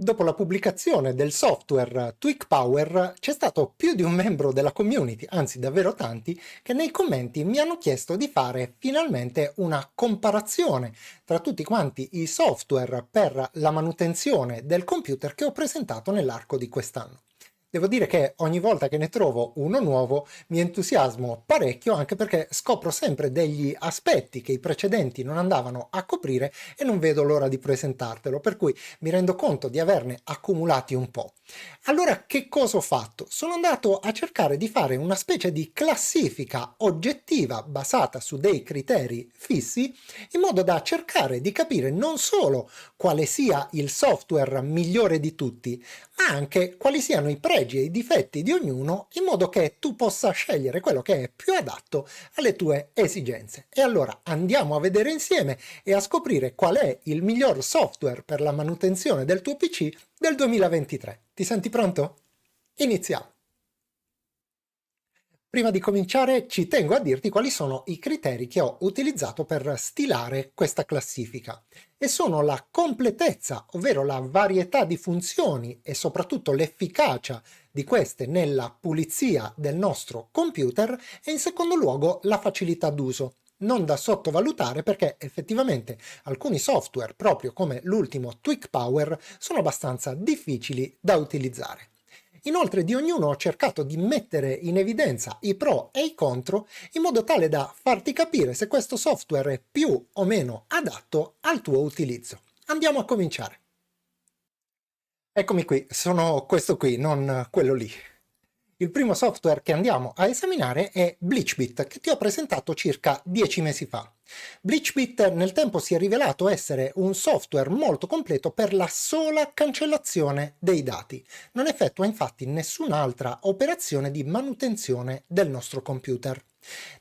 Dopo la pubblicazione del software TweakPower c'è stato più di un membro della community, anzi davvero tanti, che nei commenti mi hanno chiesto di fare finalmente una comparazione tra tutti quanti i software per la manutenzione del computer che ho presentato nell'arco di quest'anno. Devo dire che ogni volta che ne trovo uno nuovo mi entusiasmo parecchio, anche perché scopro sempre degli aspetti che i precedenti non andavano a coprire e non vedo l'ora di presentartelo, per cui mi rendo conto di averne accumulati un po'. Allora, che cosa ho fatto? Sono andato a cercare di fare una specie di classifica oggettiva basata su dei criteri fissi, in modo da cercare di capire non solo quale sia il software migliore di tutti, ma anche quali siano i pregi e i difetti di ognuno, in modo che tu possa scegliere quello che è più adatto alle tue esigenze. E allora andiamo a vedere insieme e a scoprire qual è il miglior software per la manutenzione del tuo PC del 2023. Ti senti pronto? Iniziamo! Prima di cominciare ci tengo a dirti quali sono i criteri che ho utilizzato per stilare questa classifica, e sono la completezza, ovvero la varietà di funzioni e soprattutto l'efficacia di queste nella pulizia del nostro computer, e in secondo luogo la facilità d'uso. Non da sottovalutare, perché effettivamente alcuni software, proprio come l'ultimo TweakPower, sono abbastanza difficili da utilizzare. Inoltre di ognuno ho cercato di mettere in evidenza i pro e i contro, in modo tale da farti capire se questo software è più o meno adatto al tuo utilizzo. Andiamo a cominciare. Eccomi qui, sono questo qui, non quello lì. Il primo software che andiamo a esaminare è BleachBit, che ti ho presentato circa 10 mesi fa. BleachBit nel tempo si è rivelato essere un software molto completo per la sola cancellazione dei dati. Non effettua infatti nessun'altra operazione di manutenzione del nostro computer.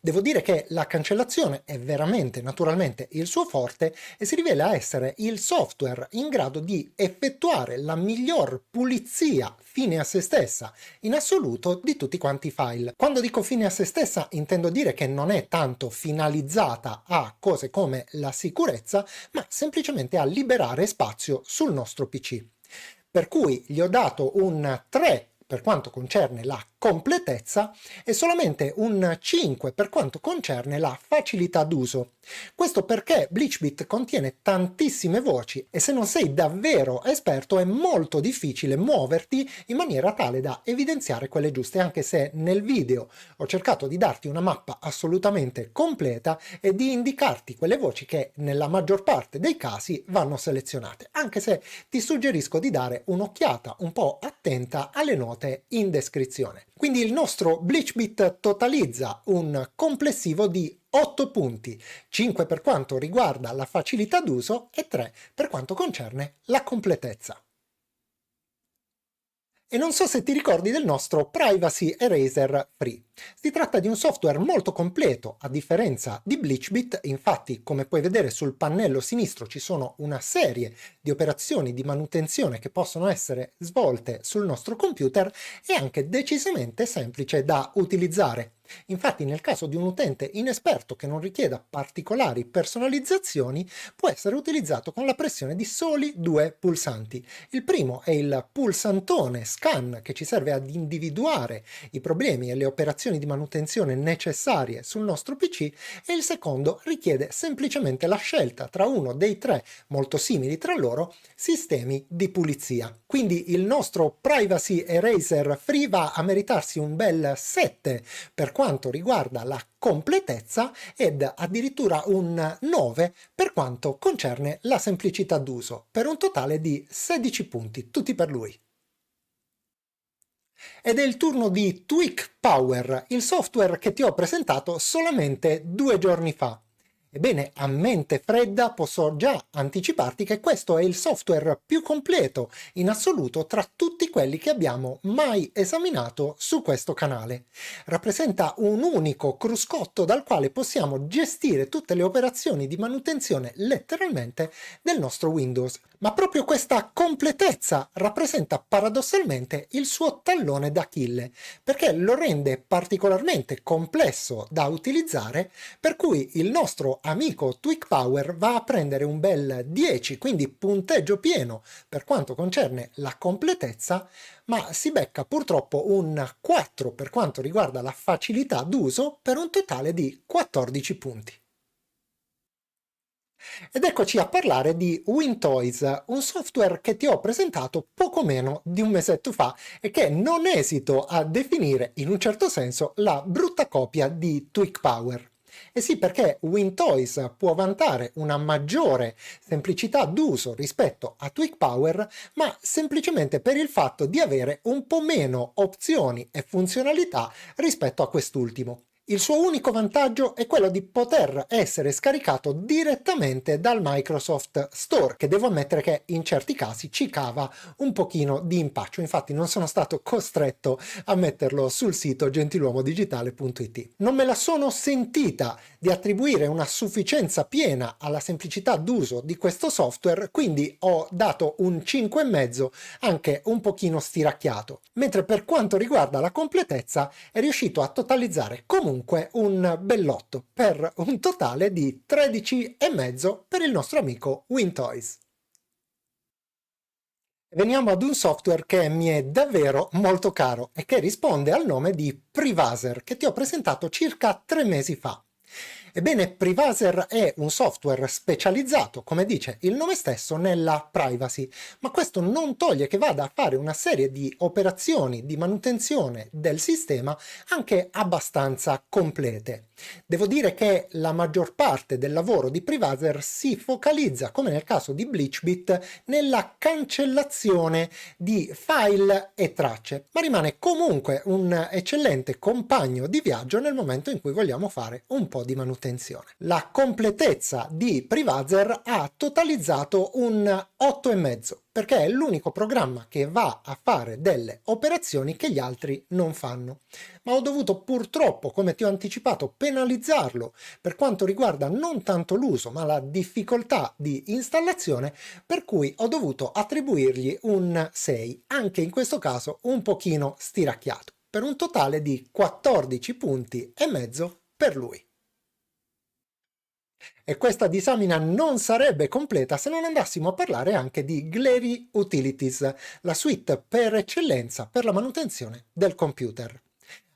Devo dire che la cancellazione è veramente, naturalmente, il suo forte, e si rivela essere il software in grado di effettuare la miglior pulizia fine a se stessa in assoluto di tutti quanti i file. Quando dico fine a se stessa intendo dire che non è tanto finalizzata a cose come la sicurezza, ma semplicemente a liberare spazio sul nostro PC. Per cui gli ho dato un 3 per quanto concerne la completezza e solamente un 5 per quanto concerne la facilità d'uso. Questo perché BleachBit contiene tantissime voci, e se non sei davvero esperto è molto difficile muoverti in maniera tale da evidenziare quelle giuste, anche se nel video ho cercato di darti una mappa assolutamente completa e di indicarti quelle voci che nella maggior parte dei casi vanno selezionate, anche se ti suggerisco di dare un'occhiata un po' attenta alle note in descrizione. Quindi il nostro BleachBit totalizza un complessivo di 8 punti, 5 per quanto riguarda la facilità d'uso e 3 per quanto concerne la completezza. E non so se ti ricordi del nostro Privacy Eraser Free. Si tratta di un software molto completo, a differenza di BleachBit. Infatti, come puoi vedere sul pannello sinistro, ci sono una serie di operazioni di manutenzione che possono essere svolte sul nostro computer, e anche decisamente semplice da utilizzare. Infatti, nel caso di un utente inesperto che non richieda particolari personalizzazioni, può essere utilizzato con la pressione di soli 2 pulsanti. Il primo è il pulsantone scan, che ci serve ad individuare i problemi e le operazioni di manutenzione necessarie sul nostro PC, e il secondo richiede semplicemente la scelta tra uno dei 3 molto simili tra loro sistemi di pulizia. Quindi il nostro Privacy Eraser Free va a meritarsi un bel 7 per quanto riguarda la completezza, ed addirittura un 9 per quanto concerne la semplicità d'uso, per un totale di 16 punti, tutti per lui. Ed è il turno di TweakPower, il software che ti ho presentato solamente 2 giorni fa. Ebbene, a mente fredda posso già anticiparti che questo è il software più completo in assoluto tra tutti quelli che abbiamo mai esaminato su questo canale. Rappresenta un unico cruscotto dal quale possiamo gestire tutte le operazioni di manutenzione letteralmente del nostro Windows. Ma proprio questa completezza rappresenta paradossalmente il suo tallone d'Achille, perché lo rende particolarmente complesso da utilizzare, per cui il nostro amico TweakPower va a prendere un bel 10, quindi punteggio pieno per quanto concerne la completezza, ma si becca purtroppo un 4 per quanto riguarda la facilità d'uso, per un totale di 14 punti. Ed eccoci a parlare di WinToys, un software che ti ho presentato poco meno di un mesetto fa e che non esito a definire in un certo senso la brutta copia di TweakPower. E sì, perché WinToys può vantare una maggiore semplicità d'uso rispetto a TweakPower, ma semplicemente per il fatto di avere un po' meno opzioni e funzionalità rispetto a quest'ultimo. Il suo unico vantaggio è quello di poter essere scaricato direttamente dal Microsoft Store, che devo ammettere che in certi casi ci cava un pochino di impaccio. Infatti non sono stato costretto a metterlo sul sito gentiluomodigitale.it. Non me la sono sentita di attribuire una sufficienza piena alla semplicità d'uso di questo software, quindi ho dato un 5,5, anche un pochino stiracchiato. Mentre per quanto riguarda la completezza è riuscito a totalizzare comunque un bellotto, per un totale di 13,5 per il nostro amico WinToys. Veniamo ad un software che mi è davvero molto caro e che risponde al nome di Privaser, che ti ho presentato circa 3 mesi fa. Ebbene, Privaser è un software specializzato, come dice il nome stesso, nella privacy, ma questo non toglie che vada a fare una serie di operazioni di manutenzione del sistema anche abbastanza complete. Devo dire che la maggior parte del lavoro di Privaser si focalizza, come nel caso di BleachBit, nella cancellazione di file e tracce, ma rimane comunque un eccellente compagno di viaggio nel momento in cui vogliamo fare un po' di manutenzione. La completezza di Privaser ha totalizzato un 8,5, perché è l'unico programma che va a fare delle operazioni che gli altri non fanno. Ma ho dovuto purtroppo, come ti ho anticipato, penalizzarlo per quanto riguarda non tanto l'uso, ma la difficoltà di installazione, per cui ho dovuto attribuirgli un 6, anche in questo caso un pochino stiracchiato, per un totale di 14 punti e mezzo per lui. E questa disamina non sarebbe completa se non andassimo a parlare anche di Glary Utilities, la suite per eccellenza per la manutenzione del computer.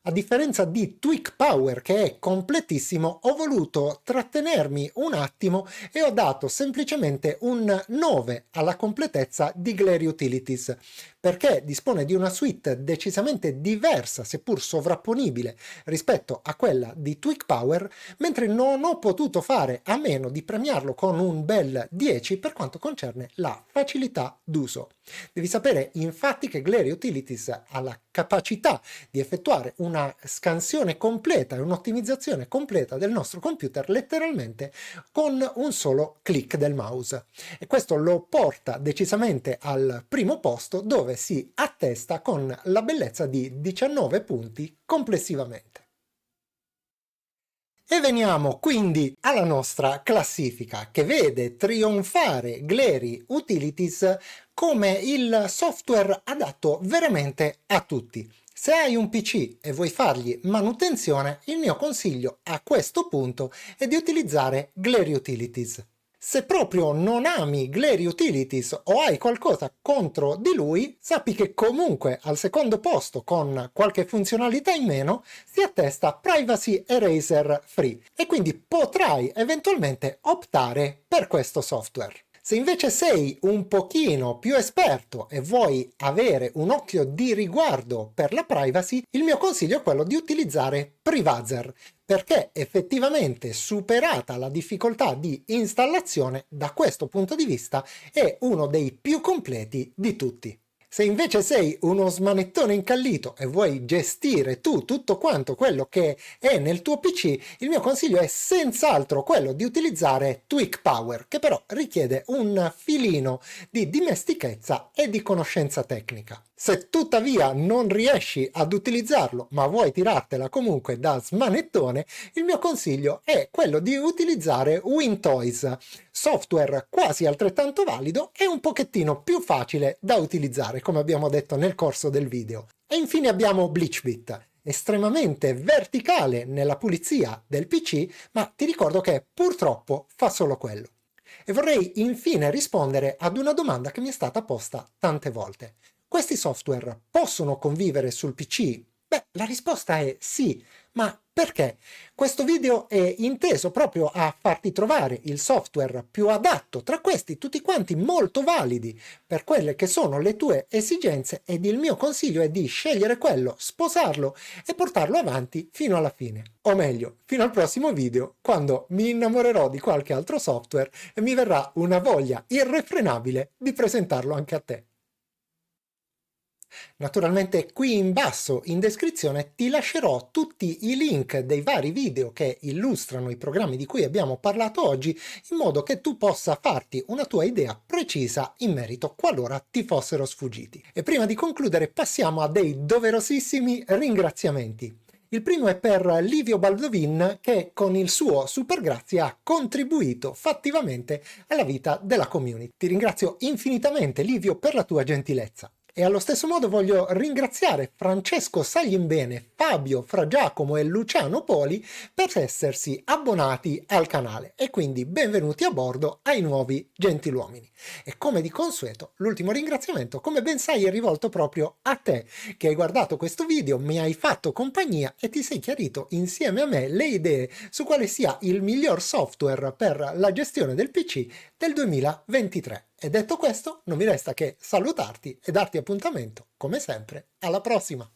A differenza di TweakPower, che è completissimo, ho voluto trattenermi un attimo e ho dato semplicemente un 9 alla completezza di Glary Utilities, perché dispone di una suite decisamente diversa, seppur sovrapponibile, rispetto a quella di TweakPower, mentre non ho potuto fare a meno di premiarlo con un bel 10 per quanto concerne la facilità d'uso. Devi sapere infatti che Glary Utilities ha la capacità di effettuare una scansione completa e un'ottimizzazione completa del nostro computer letteralmente con un solo clic del mouse, e questo lo porta decisamente al primo posto, dove si attesta con la bellezza di 19 punti complessivamente. E veniamo quindi alla nostra classifica, che vede trionfare Glary Utilities come il software adatto veramente a tutti. Se hai un PC e vuoi fargli manutenzione, il mio consiglio a questo punto è di utilizzare Glary Utilities. Se proprio non ami Glary Utilities o hai qualcosa contro di lui, sappi che comunque al secondo posto, con qualche funzionalità in meno, si attesta Privacy Eraser Free, e quindi potrai eventualmente optare per questo software. Se invece sei un pochino più esperto e vuoi avere un occhio di riguardo per la privacy, il mio consiglio è quello di utilizzare Privazer, perché effettivamente, superata la difficoltà di installazione, da questo punto di vista è uno dei più completi di tutti. Se invece sei uno smanettone incallito e vuoi gestire tu tutto quanto quello che è nel tuo PC, il mio consiglio è senz'altro quello di utilizzare TweakPower, che però richiede un filino di dimestichezza e di conoscenza tecnica. Se tuttavia non riesci ad utilizzarlo, ma vuoi tirartela comunque da smanettone, il mio consiglio è quello di utilizzare WinToys, software quasi altrettanto valido e un pochettino più facile da utilizzare, come abbiamo detto nel corso del video. E infine abbiamo BleachBit, estremamente verticale nella pulizia del PC, ma ti ricordo che purtroppo fa solo quello. E vorrei infine rispondere ad una domanda che mi è stata posta tante volte. Questi software possono convivere sul PC? Beh, la risposta è sì, ma perché? Questo video è inteso proprio a farti trovare il software più adatto tra questi, tutti quanti molto validi per quelle che sono le tue esigenze, ed il mio consiglio è di scegliere quello, sposarlo e portarlo avanti fino alla fine. O meglio, fino al prossimo video, quando mi innamorerò di qualche altro software e mi verrà una voglia irrefrenabile di presentarlo anche a te. Naturalmente qui in basso in descrizione ti lascerò tutti i link dei vari video che illustrano i programmi di cui abbiamo parlato oggi, in modo che tu possa farti una tua idea precisa in merito qualora ti fossero sfuggiti. E prima di concludere passiamo a dei doverosissimi ringraziamenti. Il primo è per Livio Baldovin, che con il suo super grazie ha contribuito fattivamente alla vita della community. Ti ringrazio infinitamente, Livio, per la tua gentilezza. E allo stesso modo voglio ringraziare Francesco Saglimbene, Fabio Fragiacomo e Luciano Poli per essersi abbonati al canale, e quindi benvenuti a bordo ai nuovi gentiluomini. E come di consueto, l'ultimo ringraziamento, come ben sai, è rivolto proprio a te, che hai guardato questo video, mi hai fatto compagnia e ti sei chiarito insieme a me le idee su quale sia il miglior software per la gestione del PC del 2023. E detto questo, non mi resta che salutarti e darti appuntamento, come sempre, alla prossima!